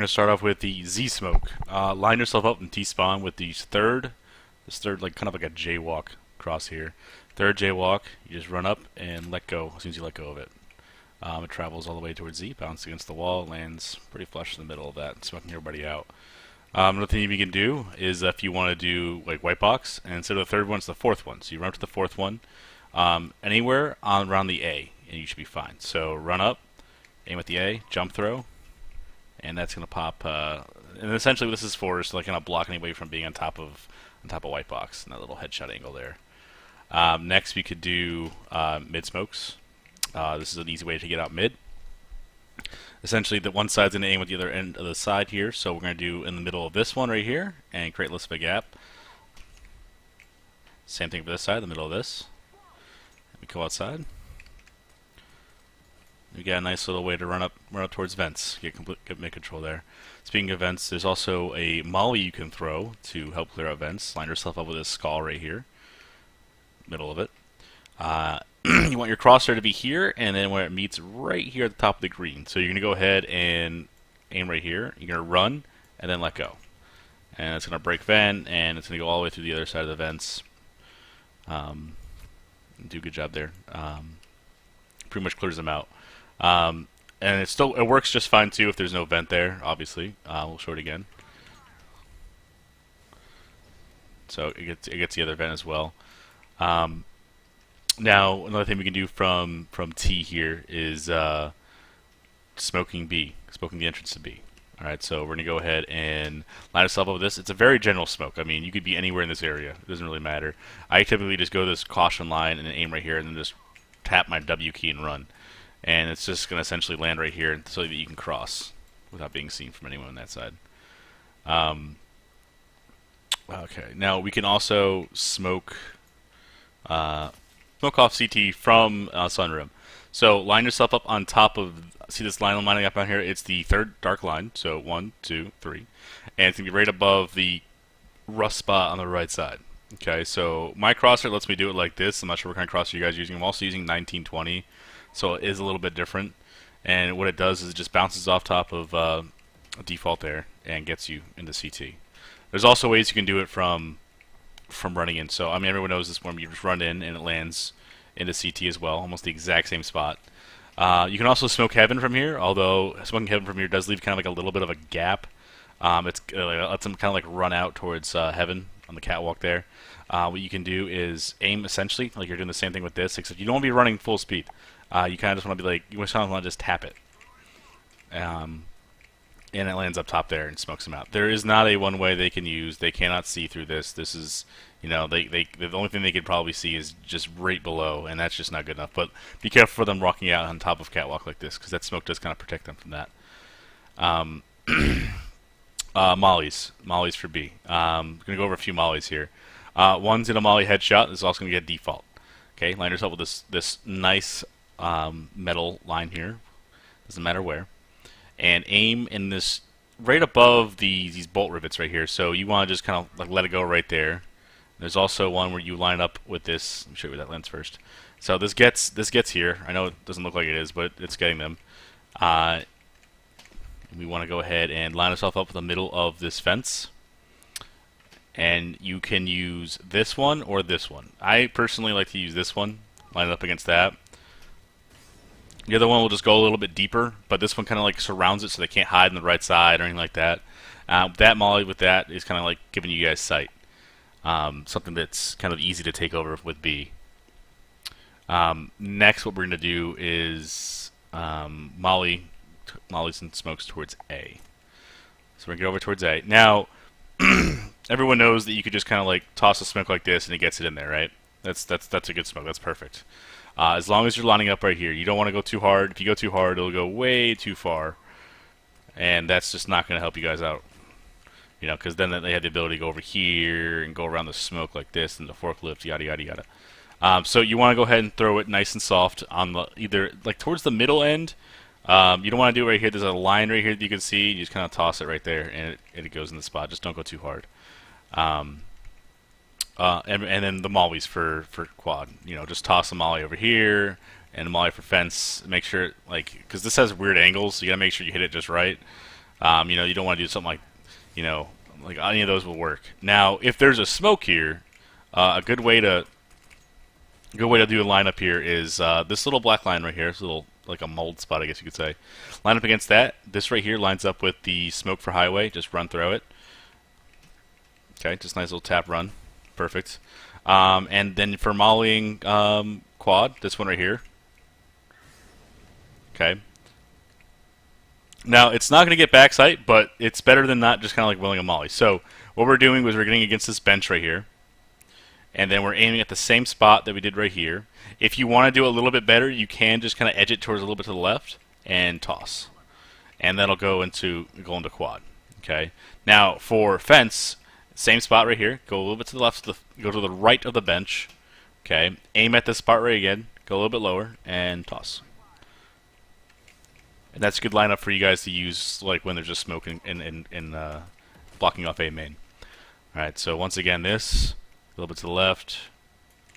going to start off with the Z smoke. Line yourself up in T spawn with this third like kind of like a jaywalk across here. Third jaywalk, you just run up and let go as soon as you let go of it. It travels all the way towards Z, bounces against the wall, lands pretty flush in the middle of that, smoking everybody out. Another thing you can do is if you want to do like white box, and instead of the third one, it's the fourth one. So you run up to the fourth one, anywhere around the A, and you should be fine. So run up, aim at the A, jump throw, and that's gonna pop. And essentially, what this is for is to like kind of block anybody from being on top of white box and that little headshot angle there. Next, we could do mid smokes. This is an easy way to get out mid. Essentially, the one side's gonna aim at the other end of the side here, so we're gonna do in the middle of this one right here and create less of a gap. Same thing for this side, the middle of this. We go outside. We got a nice little way to run up towards vents. Get mid control there. Speaking of vents, there's also a molly you can throw to help clear out vents. Line yourself up with this skull right here, middle of it. You want your crosshair to be here, and then where it meets right here at the top of the green. So you're gonna go ahead and aim right here. You're gonna run and then let go, and it's gonna break vent, and it's gonna go all the way through the other side of the vents. Do a good job there. Pretty much clears them out. And it works just fine too if there's no vent there. Obviously, we'll show it again. So it gets the other vent as well. Now another thing we can do from T here is smoking B, smoking the entrance to B. All right, so we're gonna go ahead and line ourselves up with this. It's a very general smoke. I mean, you could be anywhere in this area. It doesn't really matter. I typically just go this caution line and then aim right here, and then just tap my W key and run. And it's just going to essentially land right here so that you can cross without being seen from anyone on that side. Okay, now we can also smoke off CT from Sunroom. So line yourself up on top of, see this line I'm lining up on here? It's the third dark line, so 1, 2, 3. And it's going to be right above the rust spot on the right side. Okay, so my crosshair lets me do it like this. I'm not sure what kind of crosshair you guys are using. I'm also using 1920. So it is a little bit different, and what it does is it just bounces off top of a default there and gets you into CT. There's also ways you can do it from running in. So I mean, everyone knows this one. You just run in and it lands into CT as well, almost the exact same spot. You can also smoke heaven from here, although smoking heaven from here does leave kind of like a little bit of a gap. It lets them kind of like run out towards heaven on the catwalk there. What you can do is aim essentially like you're doing the same thing with this, except you don't want to be running full speed. You kind of just want to be like, you just want to just tap it. And it lands up top there and smokes them out. There is not a one way they can use. They cannot see through this. This is, you know, the only thing they could probably see is just right below, and that's just not good enough. But be careful for them walking out on top of catwalk like this, because that smoke does kind of protect them from that. Mollies for B. I'm going to go over a few mollies here. One's in a molly headshot. This is also going to get default. Okay, line yourself with this nice metal line here, doesn't matter where, and aim in this right above these bolt rivets right here. So you want to just kind of like let it go right there. There's also one where you line up with this. Let me show you that lens first. So this gets here. I know it doesn't look like it is, but it's getting them. We want to go ahead and line ourselves up in the middle of this fence. And you can use this one or this one. I personally like to use this one. Line it up against that. The other one will just go a little bit deeper, but this one kind of like surrounds it so they can't hide on the right side or anything like that. That molly with that is kind of like giving you guys sight. Something that's kind of easy to take over with B. Next, what we're going to do is mollies and smokes towards A. So we're going to get over towards A. Now, everyone knows that you could just kind of like toss a smoke like this and it gets it in there, right? That's a good smoke. That's perfect. As long as you're lining up right here, you don't want to go too hard. If you go too hard, it'll go way too far, and that's just not going to help you guys out. You know, because then they have the ability to go over here and go around the smoke like this and the forklift, yada yada yada. So you want to go ahead and throw it nice and soft on the either like towards the middle end. You don't want to do it right here. There's a line right here that you can see. You just kind of toss it right there, and it goes in the spot. Just don't go too hard. And then the mollies for quad. You know, just toss the molly over here and the molly for fence. Make sure, like, because this has weird angles, so you gotta make sure you hit it just right. You don't want to do something like, like any of those will work. Now, if there's a smoke here, a good way to do a lineup here is this little black line right here. This little, like a mold spot, I guess you could say. Line up against that. This right here lines up with the smoke for highway. Just run through it. Okay, just nice little tap run. Perfect. And then for mollying quad, this one right here. Okay. Now, it's not going to get backside, but it's better than not just kind of like willing a molly. So, what we're doing was we're getting against this bench right here. And then we're aiming at the same spot that we did right here. If you want to do it a little bit better, you can just kind of edge it towards a little bit to the left and toss. And that'll go into quad. Okay. Now, for fence, same spot right here. Go a little bit to the left, go to the right of the bench. Okay. Aim at this spot right again. Go a little bit lower and toss. And that's a good lineup for you guys to use, like when there's just smoke and blocking off A main. All right. So once again, this a little bit to the left,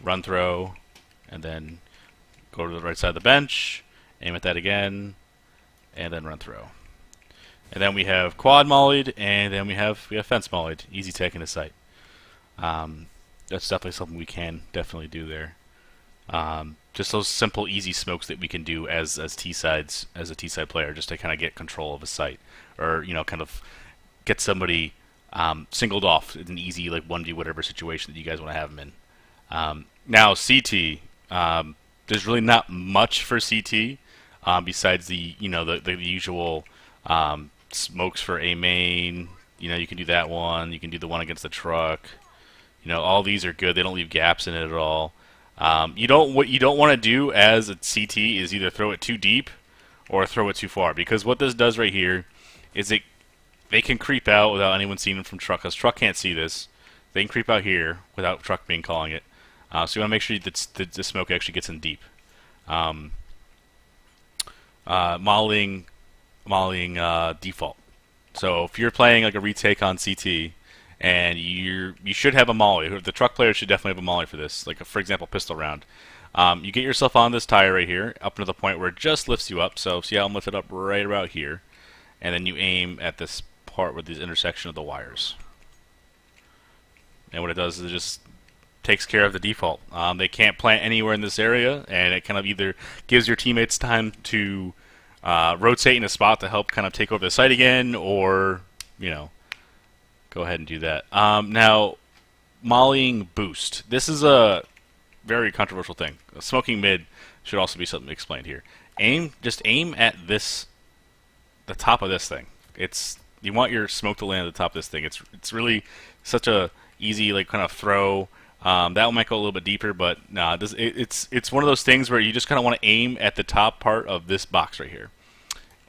run throw, and then go to the right side of the bench. Aim at that again, and then run throw. And then we have quad mollied, and then we have fence mollied. Easy take into sight. That's definitely something we can definitely do there. Just those simple, easy smokes that we can do as T-sides, as a T-side player, just to kind of get control of a site, or kind of get somebody singled off in an easy like 1v whatever situation that you guys want to have them in. Now CT, there's really not much for CT besides the the usual smokes for A main. You can do that one. You can do the one against the truck. All these are good. They don't leave gaps in it at all. What you don't want to do as a CT is either throw it too deep or throw it too far, because what this does right here is they can creep out without anyone seeing them from truck, because truck can't see this. They can creep out here without truck being calling it. So you want to make sure that the smoke actually gets in deep. Mollying default. So if you're playing like a retake on CT, and you should have a molly. The truck player should definitely have a molly for this. Like for example, pistol round. You get yourself on this tire right here, up to the point where it just lifts you up. So see how I'm lifted up right about here, and then you aim at this part with this intersection of the wires. And what it does is it just takes care of the default. They can't plant anywhere in this area, and it kind of either gives your teammates time to rotate in a spot to help kind of take over the site again, or go ahead and do that. Now, mollying boost. This is a very controversial thing. Smoking mid should also be something explained here. Just aim at the top of this thing. You want your smoke to land at the top of this thing. It's really such a easy like kind of throw. That one might go a little bit deeper, but nah, it's one of those things where you just kind of want to aim at the top part of this box right here,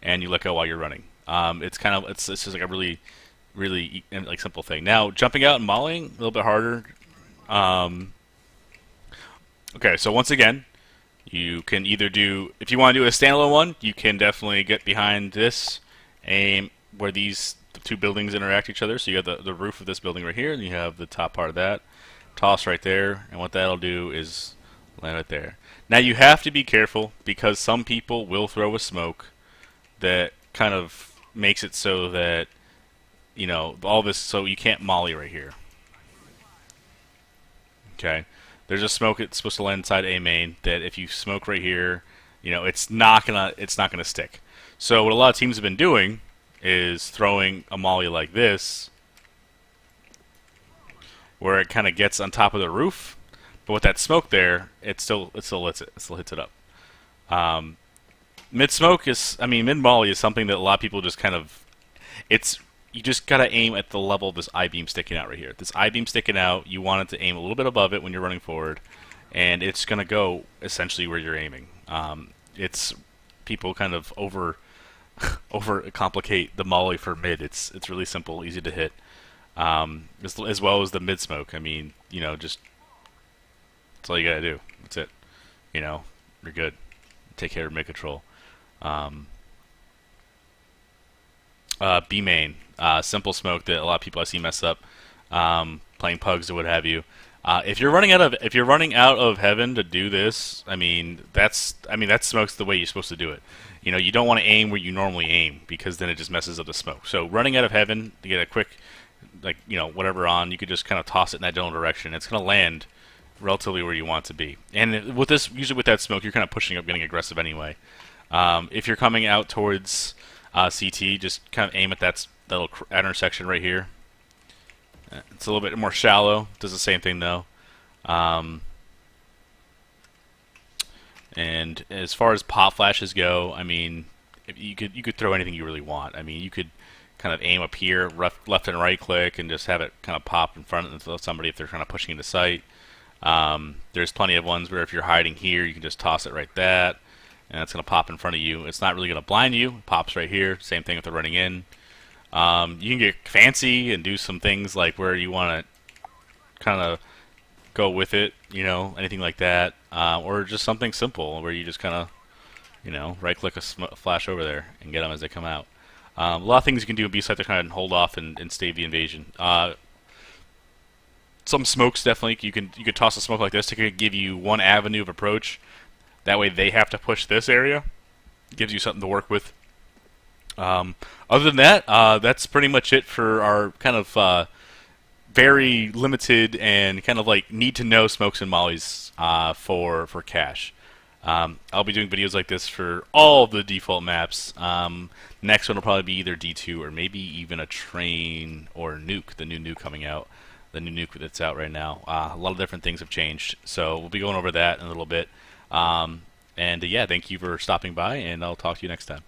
and you let go while you're running. It's just like a really like simple thing. Now jumping out and mollying a little bit harder. Okay, so once again, you can either do, if you want to do a standalone one, you can definitely get behind this, aim where the two buildings interact each other. So you have the roof of this building right here, and you have the top part of that. Toss right there, and what that'll do is land it there. Now you have to be careful, because some people will throw a smoke that kind of makes it so that all this, so you can't molly right here. Okay, there's a smoke that's supposed to land inside A main that if you smoke right here, it's not gonna stick. So what a lot of teams have been doing is throwing a molly like this, where it kind of gets on top of the roof, but with that smoke there, it still hits it up. Mid molly is something that a lot of people just kind of, you just gotta aim at the level of this I-beam sticking out right here. This I-beam sticking out, you want it to aim a little bit above it when you're running forward, and it's gonna go essentially where you're aiming. It's people kind of over complicate the molly for mid. It's really simple, easy to hit. As well as the mid smoke. Just that's all you gotta do. That's it. You're good. Take care of mid control. B main, simple smoke that a lot of people I see mess up, playing pugs or what have you. If you're running out of heaven to do this, that smoke's the way you're supposed to do it. You know, you don't want to aim where you normally aim because then it just messes up the smoke. So running out of heaven to get a quick, like, you know, whatever on, you could just kind of toss it in that general direction. It's going to land relatively where you want it to be. And with this, usually with that smoke, you're kind of pushing up, getting aggressive anyway. If you're coming out towards CT, just kind of aim at that little intersection right here. It's a little bit more shallow. Does the same thing though. And as far as pop flashes go, I mean, if you could throw anything you really want. I mean, you could kind of aim up here, left and right click, and just have it kind of pop in front of somebody if they're kind of pushing into sight. There's plenty of ones where if you're hiding here, you can just toss it right that, and it's going to pop in front of you. It's not really going to blind you. It pops right here. Same thing if they're running in. You can get fancy and do some things like where you want to kind of go with it, you know, anything like that, or just something simple where you just kind of, you know, right-click a flash over there and get them as they come out. A lot of things you can do in B-site to kind of hold off and stave the invasion. Some smokes definitely you could toss a smoke like this to give you one avenue of approach. That way they have to push this area. Gives you something to work with. Other than that, that's pretty much it for our kind of very limited and kind of like need to know smokes and mollies for cache. I'll be doing videos like this for all the default maps. Next one will probably be either D2 or maybe even a train or nuke, the new nuke coming out. The new nuke that's out right now. A lot of different things have changed, so we'll be going over that in a little bit. And yeah, thank you for stopping by, and I'll talk to you next time.